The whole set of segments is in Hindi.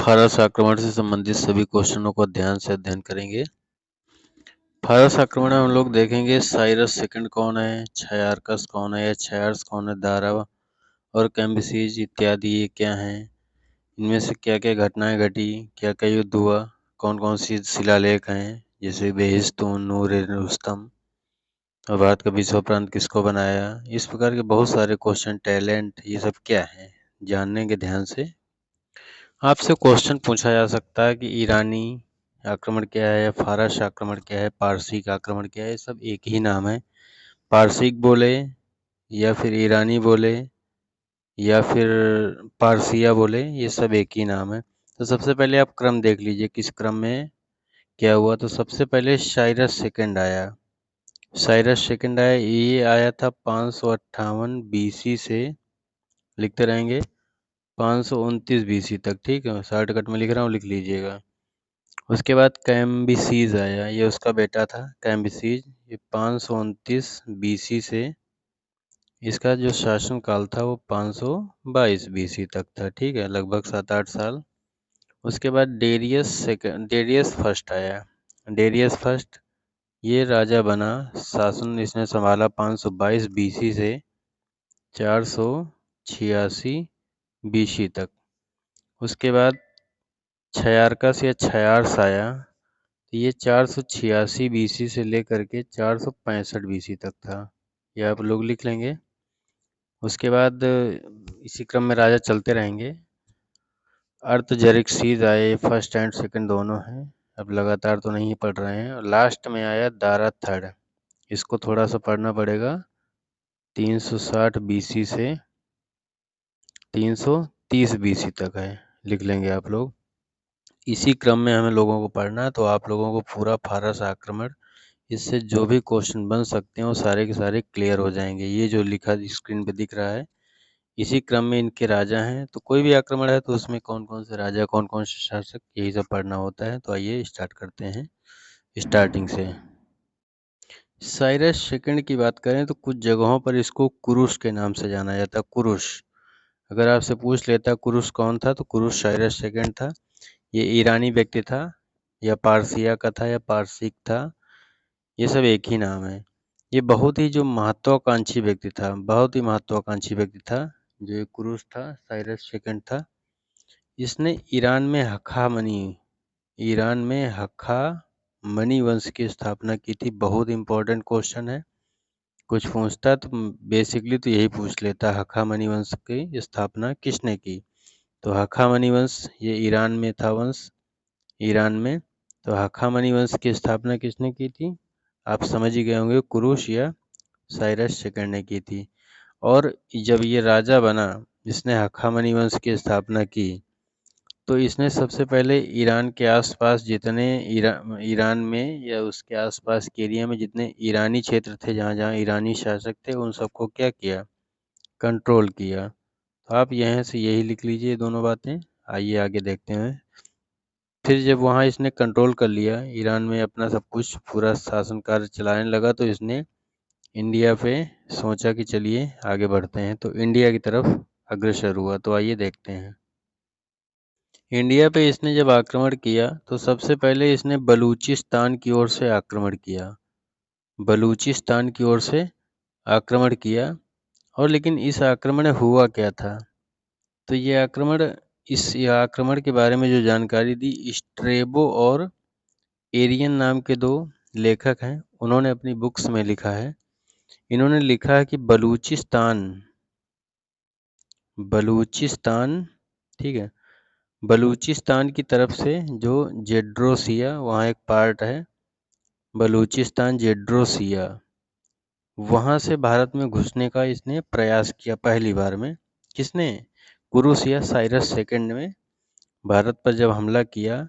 फारस आक्रमण से संबंधित सभी क्वेश्चनों को ध्यान से अध्ययन करेंगे। फारस आक्रमण में हम लोग देखेंगे साइरस सेकंड कौन है, छयार्कस कौन है या छयार्स कौन है, दारा और कैम्बिसीज इत्यादि ये क्या हैं, इनमें से क्या क्या घटनाएं घटी, क्या क्या युद्ध हुआ, कौन कौन सी शिलालेख हैं जैसे बेहिस्तून, नूर ए रुस्तम और भारत का 20वां प्रांत किसको बनाया। इस प्रकार के बहुत सारे क्वेश्चन, टैलेंट, ये सब क्या है जानने के ध्यान से। आपसे क्वेश्चन पूछा जा सकता है कि ईरानी आक्रमण क्या है, फारस आक्रमण क्या है, पारसिक आक्रमण क्या है। ये सब एक ही नाम है। पारसिक बोले या फिर ईरानी बोले या फिर पारसिया बोले, ये सब एक ही नाम है। तो सबसे पहले आप क्रम देख लीजिए किस क्रम में क्या हुआ। तो सबसे पहले साइरस सेकंड आया। साइरस सेकंड आया, ये आया था 558 बीसी से, लिखते रहेंगे 529 बीसी तक। ठीक है, शॉर्टकट में लिख रहा हूँ, लिख लीजिएगा। उसके बाद कैम्बिसीज आया, ये उसका बेटा था कैम्बिसीज। ये 529 बीसी से, इसका जो शासन काल था वो 522 बीसी तक था। ठीक है, लगभग 7-8 साल। उसके बाद डेरियस फर्स्ट आया। डेरियस फर्स्ट ये राजा बना, शासन इसने संभाला 522 बीसी से 486 बीसी तक। उसके बाद छयार्कस या छयार्स आया, ये 486 बीसी से लेकर के 465 बीसी तक था। ये आप लोग लिख लेंगे। उसके बाद इसी क्रम में राजा चलते रहेंगे। अर्थजेर्क्सीज आए, फर्स्ट एंड सेकंड दोनों हैं। अब लगातार तो नहीं पढ़ रहे हैं। और लास्ट में आया दारा थर्ड, इसको थोड़ा सा पढ़ना पड़ेगा। 360 बीसी से 330 बीसी तक है, लिख लेंगे आप लोग। इसी क्रम में हमें लोगों को पढ़ना है। तो आप लोगों को पूरा फारस आक्रमण, इससे जो भी क्वेश्चन बन सकते हैं वो सारे के सारे क्लियर हो जाएंगे। ये जो लिखा स्क्रीन पे दिख रहा है, इसी क्रम में इनके राजा हैं। तो कोई भी आक्रमण है तो उसमें कौन कौन से राजा, कौन कौन से शासक, यही सब पढ़ना होता है। तो आइए स्टार्ट करते हैं स्टार्टिंग से। साइरस सेकंड की बात करें तो कुछ जगहों पर इसको कुरुश के नाम से जाना जाता है। कुरुश, अगर आपसे पूछ लेता कुरुश कौन था, तो कुरुश साइरस सेकंड था। ये ईरानी व्यक्ति था, या पारसिया का था, या पारसिक था। ये सब एक ही नाम है। ये बहुत ही जो महत्वाकांक्षी व्यक्ति था, बहुत ही महत्वाकांक्षी व्यक्ति था जो ये कुरुश था, साइरस सेकंड था। इसने ईरान में हक्कामनी वंश की स्थापना की थी। बहुत इंपॉर्टेंट क्वेश्चन है, कुछ पूछता तो बेसिकली तो यही पूछ लेता, हक्कामनी वंश की स्थापना किसने की। तो हक्कामनी वंश ये ईरान में था वंश, ईरान में। तो हक्कामनी वंश की स्थापना किसने की थी, आप समझ ही गए होंगे, कुरुश या साइरस सेकंड ने की थी। और जब ये राजा बना, इसने हक्कामनी वंश की स्थापना की, तो इसने सबसे पहले ईरान के आसपास जितने ईरान में या उसके आसपास के एरिया में जितने ईरानी क्षेत्र थे, जहाँ जहाँ ईरानी शासक थे, उन सबको क्या किया, कंट्रोल किया। तो आप यहाँ से यही लिख लीजिए दोनों बातें। आइए आगे देखते हैं। फिर जब वहाँ इसने कंट्रोल कर लिया ईरान में, अपना सब कुछ पूरा शासन कार्य चलाने लगा, तो इसने इंडिया पे सोचा कि चलिए आगे बढ़ते हैं। तो इंडिया की तरफ अग्रसर हुआ। तो आइए देखते हैं। इंडिया पे इसने जब आक्रमण किया तो सबसे पहले इसने बलूचिस्तान की ओर से आक्रमण किया। बलूचिस्तान की ओर से आक्रमण किया। और लेकिन इस आक्रमण में हुआ क्या था, तो ये आक्रमण के बारे में जो जानकारी दी, स्ट्रेबो और एरियन नाम के दो लेखक हैं, उन्होंने अपनी बुक्स में लिखा है। इन्होंने लिखा है कि बलूचिस्तान, ठीक है, बलूचिस्तान की तरफ से जो जेड्रोसिया, वहाँ एक पार्ट है बलूचिस्तान, जेड्रोसिया, वहाँ से भारत में घुसने का इसने प्रयास किया पहली बार में। किसने, कुरुश या साइरस सेकंड में भारत पर जब हमला किया,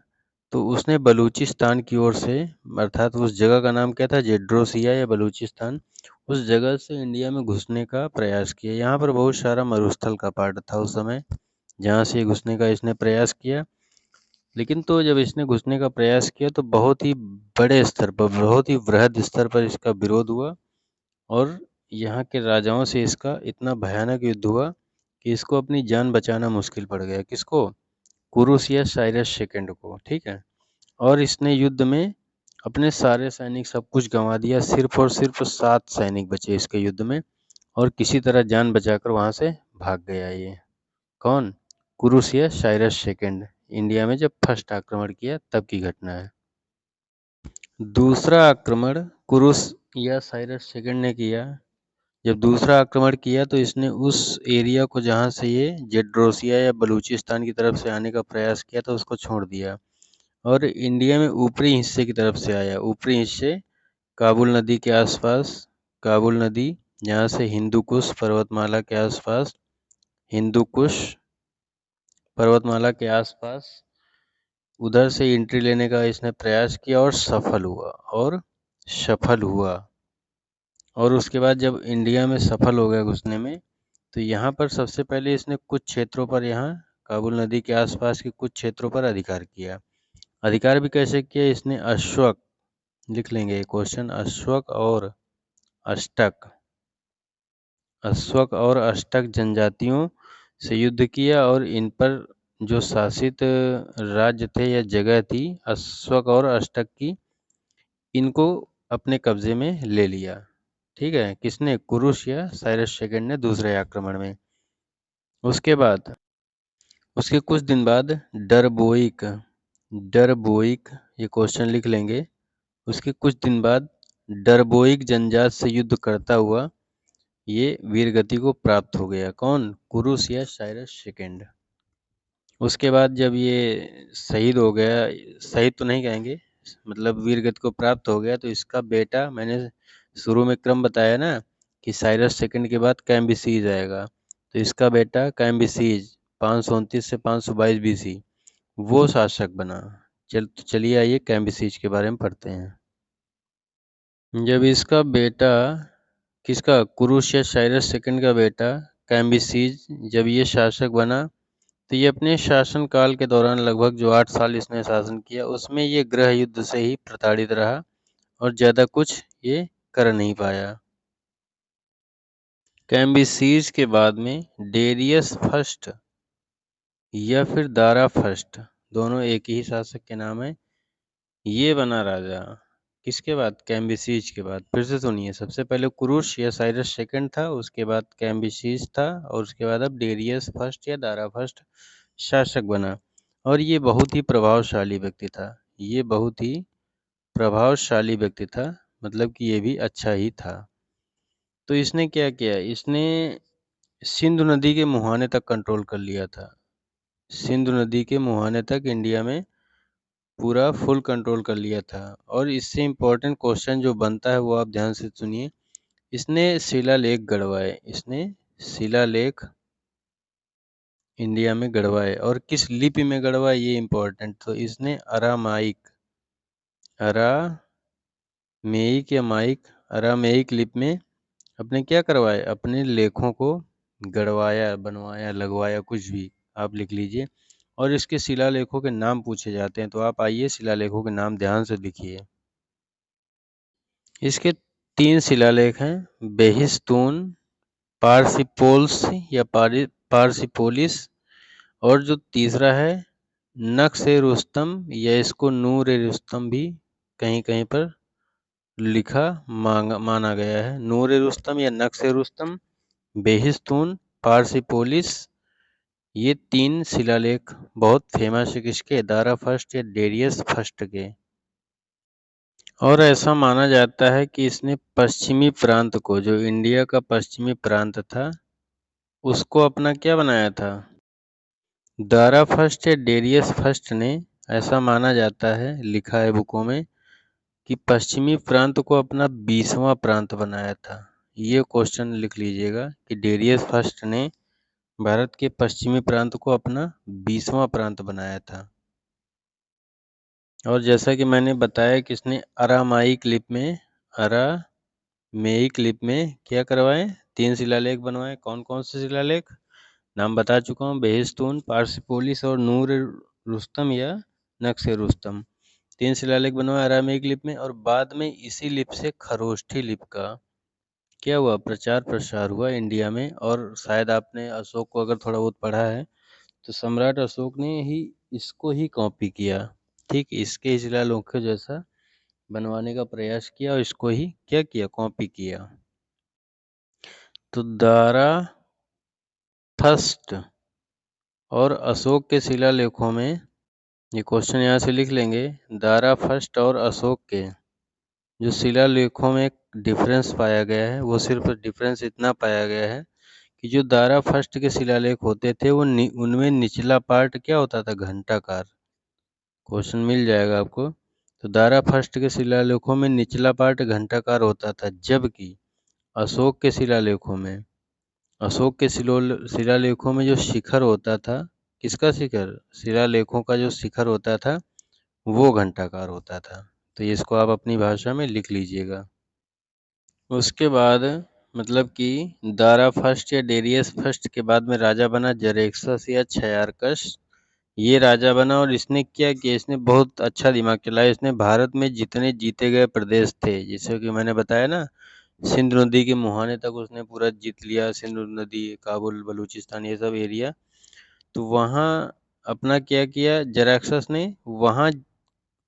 तो उसने बलूचिस्तान की ओर से, अर्थात उस जगह का नाम क्या था, जेड्रोसिया या बलूचिस्तान, उस जगह से इंडिया में घुसने का प्रयास किया। यहाँ पर बहुत सारा मरुस्थल का पार्ट था उस समय, जहाँ से घुसने का इसने प्रयास किया। लेकिन तो जब इसने घुसने का प्रयास किया तो बहुत ही बड़े स्तर पर, बहुत ही वृहद स्तर पर इसका विरोध हुआ। और यहाँ के राजाओं से इसका इतना भयानक युद्ध हुआ कि इसको अपनी जान बचाना मुश्किल पड़ गया। किसको, कुरुस या साइरस सेकंड को, ठीक है। और इसने युद्ध में अपने सारे सैनिक सब कुछ गंवा दिया, सिर्फ और सिर्फ 7 सैनिक बचे इसके युद्ध में, और किसी तरह जान बचाकर वहां से भाग गया ये। कौन? कुरुस या साइरस सेकंड, इंडिया में जब फर्स्ट आक्रमण किया तब की घटना है। दूसरा आक्रमण कुरुस या साइरस सेकंड ने किया। जब दूसरा आक्रमण किया तो इसने उस एरिया को जहां से ये जेड्रोसिया या बलूचिस्तान की तरफ से आने का प्रयास किया था उसको छोड़ दिया, और इंडिया में ऊपरी हिस्से की तरफ से आया। ऊपरी हिस्से काबुल नदी के आसपास, काबुल नदी जहाँ से हिंदू कुश पर्वतमाला के आसपास, हिंदू कुश पर्वतमाला के आसपास उधर से एंट्री लेने का इसने प्रयास किया और सफल हुआ। और उसके बाद जब इंडिया में सफल हो गया घुसने में, तो यहाँ पर सबसे पहले इसने कुछ क्षेत्रों पर, यहाँ काबुल नदी के आसपास के कुछ क्षेत्रों पर अधिकार किया। अधिकार भी कैसे किया इसने? अश्वक, लिख लेंगे क्वेश्चन, अश्वक और अष्टक जनजातियों से युद्ध किया, और इन पर जो शासित राज्य थे या जगह थी अश्वक और अष्टक की, इनको अपने कब्जे में ले लिया। ठीक है, किसने? कुरुश या साइरस सेकंड ने दूसरे आक्रमण में। उसके बाद उसके कुछ दिन बाद डरबोइक, ये क्वेश्चन लिख लेंगे। उसके कुछ दिन बाद डरबोइक जनजात से युद्ध करता हुआ ये वीरगति को प्राप्त हो गया। कौन? कुरुस या साइरस सेकंड। उसके बाद जब ये शहीद हो गया, शहीद तो नहीं कहेंगे, मतलब वीरगति को प्राप्त हो गया, तो इसका बेटा, मैंने शुरू में क्रम बताया ना कि साइरस सेकंड के बाद कैम्बिसीज आएगा, तो इसका बेटा कैम्बिसीज 529 से 522 बीसी वो शासक बना। चलिए आइए कैम्बिसीज के बारे में पढ़ते हैं। जब इसका बेटा, किसका? कुरुश या साइरस सेकंड का बेटा कैम्बिसीज जब ये शासक बना, तो ये अपने शासन काल के दौरान लगभग जो 8 साल इसने शासन किया उसमें ये गृह युद्ध से ही प्रताड़ित रहा और ज़्यादा कुछ ये कर नहीं पाया। कैम्बिसीज के बाद में डेरियस फर्स्ट या फिर दारा फर्स्ट, दोनों एक ही शासक के नाम है, ये बना राजा। किसके बाद? कैम्बिसीज के बाद। फिर से सुनिए, सबसे पहले कुरुश या साइरस सेकंड था, उसके बाद कैम्बिसीज था, और उसके बाद अब डेरियस फर्स्ट या दारा फर्स्ट शासक बना। और ये बहुत ही प्रभावशाली व्यक्ति था, ये बहुत ही प्रभावशाली व्यक्ति था, मतलब कि ये भी अच्छा ही था। तो इसने क्या किया? इसने सिंधु नदी के मुहाने तक कंट्रोल कर लिया था। सिंधु नदी के मुहाने तक इंडिया में पूरा फुल कंट्रोल कर लिया था। और इससे इम्पोर्टेंट क्वेश्चन जो बनता है वो आप ध्यान से सुनिए। इसने शिलालेख गढ़वाए, इसने शिलालेख इंडिया में गढ़वाए, और किस लिपि में गढ़वाए ये इम्पोर्टेंट। तो इसने अरामेइक लिपि में अपने क्या करवाए? अपने लेखों को गढ़वाया, बनवाया, लगवाया, कुछ भी आप लिख लीजिए। और इसके शिलालेखों के नाम पूछे जाते हैं, तो आप आइए शिलालेखों के नाम ध्यान से लिखिए। इसके 3 शिलालेख हैं, बेहिस्तून, पारसिपोल्स या पारसिपोलिस, और जो तीसरा है नक्श रुस्तम, या इसको नूर रुस्तम भी कहीं कहीं पर माना गया है। नूर रुस्तम या नक्श रुस्तम, बेहिस्तून, पारसिपोलिस, ये 3 शिलालेख बहुत फेमस है। किसके? दारा फर्स्ट या डेरियस फर्स्ट के। और ऐसा माना जाता है कि इसने पश्चिमी प्रांत को, जो इंडिया का पश्चिमी प्रांत था, उसको अपना क्या बनाया था? दारा फर्स्ट या डेरियस फर्स्ट ने, ऐसा माना जाता है, लिखा है बुकों में, कि पश्चिमी प्रांत को अपना 20वां प्रांत बनाया था। ये क्वेश्चन लिख लीजिएगा कि डेरियस फर्स्ट ने भारत के पश्चिमी प्रांत को अपना 20वां प्रांत बनाया था। और जैसा कि मैंने बताया कि इसने अरामाइक लिपि में क्या करवाए? 3 शिलालेख बनवाए। कौन कौन से शिलालेख? नाम बता चुका हूँ, बेहिस्तून, पारसिपोलिस और नूर रुस्तम या नक्श रुस्तम। 3 शिलालेख बनवाए अरामाइक लिपि में, और बाद में इसी लिपि से खरोष्ठी लिपि का क्या हुआ? प्रचार प्रसार हुआ इंडिया में। और शायद आपने अशोक को अगर थोड़ा बहुत पढ़ा है, तो सम्राट अशोक ने ही इसको ही कॉपी किया। ठीक, इसके शिलालेखों जैसा बनवाने का प्रयास किया और इसको ही क्या किया, कॉपी किया। तो दारा फर्स्ट और अशोक के शिलालेखों में, ये क्वेश्चन यहाँ से लिख लेंगे, दारा फर्स्ट और अशोक के जो शिलालेखों में एक डिफरेंस पाया गया है, वो सिर्फ डिफरेंस इतना पाया गया है कि जो दारा फर्स्ट के शिलालेख होते थे वो उनमें निचला पार्ट क्या होता था, घंटाकार। क्वेश्चन मिल जाएगा आपको। तो दारा फर्स्ट के शिलालेखों में निचला पार्ट घंटाकार होता था, जबकि अशोक के शिलालेखों में, अशोक के शिलालेखों में जो शिखर होता था, किसका शिखर, शिलालेखों का जो शिखर होता था वो घंटाकार होता था। तो इसको आप अपनी भाषा में लिख लीजिएगा। उसके बाद मतलब कि दारा फर्स्ट या डेरियस फर्स्ट के बाद में राजा बना जरेक्सस या छयारकस। ये राजा बना और इसने क्या किया, इसने बहुत अच्छा दिमाग चलाया। इसने भारत में जितने जीते गए प्रदेश थे, जैसे कि मैंने बताया ना, सिंध नदी के मुहाने तक उसने पूरा जीत लिया, सिंध नदी, काबुल, बलूचिस्तान, ये सब एरिया। तो वहाँ अपना क्या किया जराक्सस ने, वहाँ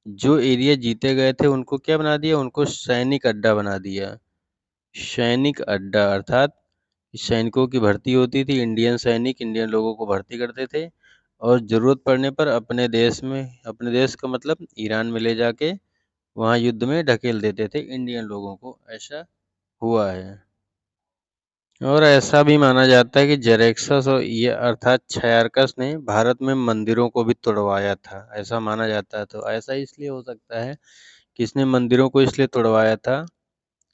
जो एरिया जीते गए थे उनको क्या बना दिया, उनको सैनिक अड्डा बना दिया। सैनिक अड्डा अर्थात सैनिकों की भर्ती होती थी, इंडियन सैनिक इंडियन लोगों को भर्ती करते थे और ज़रूरत पड़ने पर अपने देश में, अपने देश का मतलब ईरान में ले जाके वहाँ युद्ध में ढकेल देते थे इंडियन लोगों को। ऐसा हुआ है। और ऐसा भी माना जाता है कि जरेक्सस और ये अर्थात छयारकस ने भारत में मंदिरों को भी तुड़वाया था, ऐसा माना जाता है। तो ऐसा इसलिए हो सकता है कि इसने मंदिरों को इसलिए तुड़वाया था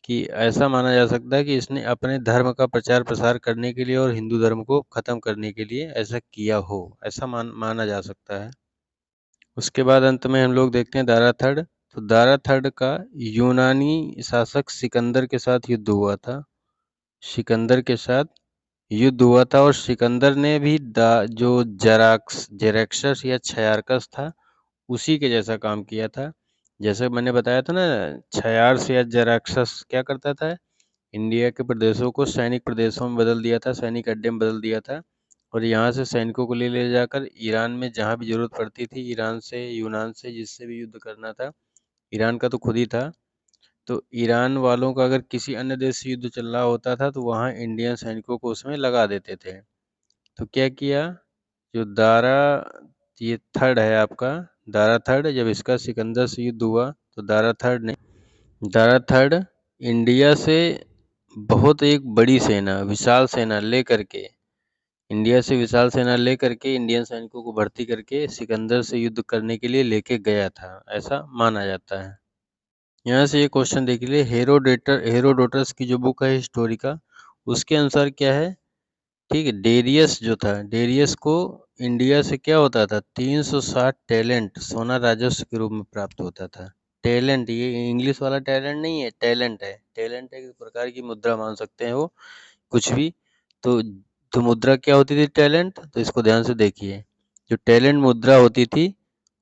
कि ऐसा माना जा सकता है कि इसने अपने धर्म का प्रचार प्रसार करने के लिए और हिंदू धर्म को खत्म करने के लिए ऐसा किया हो, ऐसा माना जा सकता है। उसके बाद अंत में हम लोग देखते हैं दारा थर्ड। तो दारा थर्ड का यूनानी शासक सिकंदर के साथ युद्ध हुआ था, सिकंदर के साथ युद्ध हुआ था और सिकंदर ने भी जो जेरेक्सस या छयारकस था उसी के जैसा काम किया था। जैसे मैंने बताया था ना, छयार्स या जेरेक्सस क्या करता था, इंडिया के प्रदेशों को सैनिक प्रदेशों में बदल दिया था, सैनिक अड्डे में बदल दिया था और यहाँ से सैनिकों को ले ले जाकर ईरान में जहाँ भी जरूरत पड़ती थी, ईरान से, यूनान से, जिससे भी युद्ध करना था, ईरान का तो खुद ही था, तो ईरान वालों का अगर किसी अन्य देश से युद्ध चल रहा होता था तो वहाँ इंडियन सैनिकों को उसमें लगा देते थे। तो क्या किया, जो दारा, ये थर्ड है आपका, दारा थर्ड, जब इसका सिकंदर से युद्ध हुआ तो दारा थर्ड इंडिया से बहुत एक बड़ी सेना, विशाल सेना लेकर के, इंडिया से विशाल सेना लेकर के इंडियन सैनिकों को भर्ती करके सिकंदर से युद्ध करने के लिए लेके गया था, ऐसा माना जाता है। यहाँ से ये क्वेश्चन देख लीजिए, हेरोडोटस की जो बुक है हिस्टोरिका, उसके अनुसार क्या है, ठीक है, डेरियस जो था, डेरियस को इंडिया से क्या होता था, 360 टैलेंट सोना राजस्व के रूप में प्राप्त होता था। टैलेंट, ये इंग्लिश वाला टैलेंट नहीं है, टैलेंट है। टैलेंट एक प्रकार की मुद्रा मान सकते हैं वो, कुछ भी। तो मुद्रा क्या होती थी, टैलेंट। तो इसको ध्यान से देखिए, जो टैलेंट मुद्रा होती थी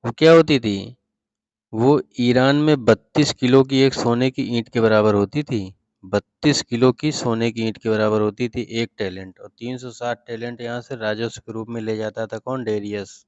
वो क्या होती थी, वो ईरान में 32 किलो की एक सोने की ईंट के बराबर होती थी। 32 किलो की सोने की ईंट के बराबर होती थी एक टैलेंट, और 360 टैलेंट यहाँ से राजस्व के रूप में ले जाता था कौन, डेरियस।